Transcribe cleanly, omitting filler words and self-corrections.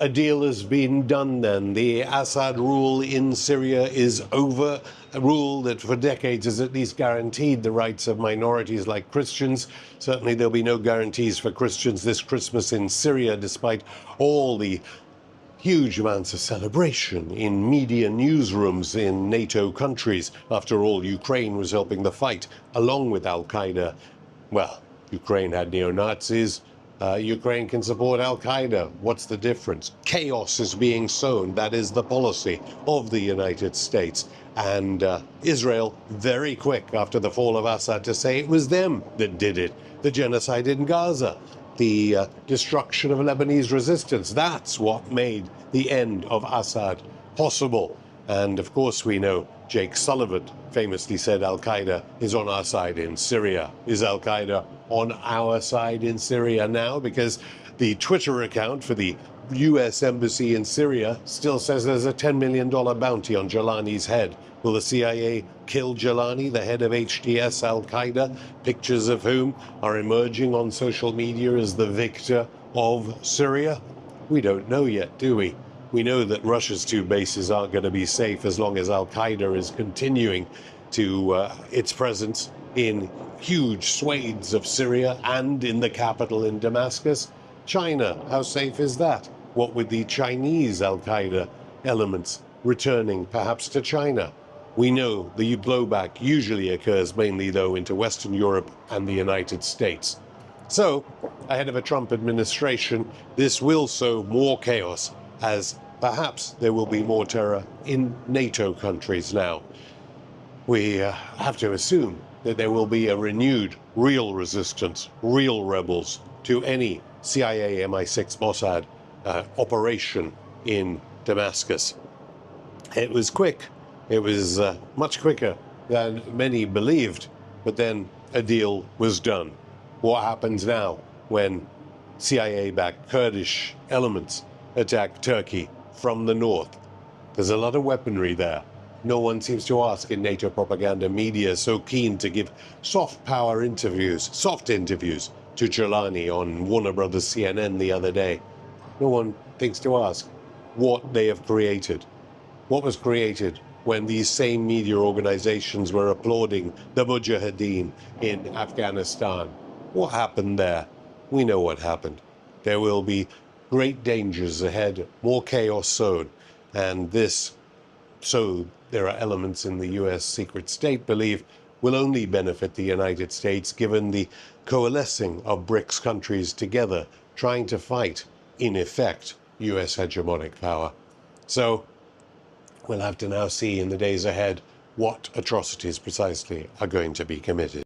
a deal has been done then. The Assad rule in Syria is over, a rule that for decades has at least guaranteed the rights of minorities like Christians. Certainly there'll be no guarantees for Christians this Christmas in Syria, despite all the huge amounts of celebration in media newsrooms in NATO countries. After all, Ukraine was helping the fight along with Al-Qaeda. Well, Ukraine had neo-Nazis. Ukraine can support Al-Qaeda. What's the difference? Chaos is being sown. That is the policy of the United States. And Israel, very quick after the fall of Assad, to say it was them that did it. The genocide in Gaza, the destruction of Lebanese resistance. That's what made the end of Assad possible. And of course we know Jake Sullivan famously said Al-Qaeda is on our side in Syria. Is Al-Qaeda on our side in Syria now? Because the Twitter account for the US Embassy in Syria still says there's a $10 million bounty on Jolani's head. Will the CIA kill Jolani, the head of HTS Al-Qaeda, pictures of whom are emerging on social media as the victor of Syria? We don't know yet, do we? We know that Russia's two bases aren't going to be safe as long as Al-Qaeda is continuing to its presence in huge swathes of Syria and in the capital in Damascus. China, how safe is that? What with the Chinese Al-Qaeda elements returning perhaps to China? We know the blowback usually occurs mainly, though, into Western Europe and the United States. So, ahead of a Trump administration, this will sow more chaos, as perhaps there will be more terror in NATO countries now. We have to assume that there will be a renewed real resistance, real rebels to any CIA, MI6, Mossad operation in Damascus. It was quick. It was much quicker than many believed, but then a deal was done. What happens now when CIA-backed Kurdish elements attack Turkey from the north? There's a lot of weaponry there. No one seems to ask in NATO propaganda media, so keen to give soft power interviews, soft interviews to Jolani on Warner Brothers CNN the other day. No one thinks to ask what they have created. What was created when these same media organizations were applauding the Mujahideen in Afghanistan? What happened there? We know what happened. There will be great dangers ahead, more chaos sown, and this, so there are elements in the US secret state believe, will only benefit the United States given the coalescing of BRICS countries together, trying to fight, in effect, US hegemonic power. So we'll have to now see in the days ahead what atrocities precisely are going to be committed.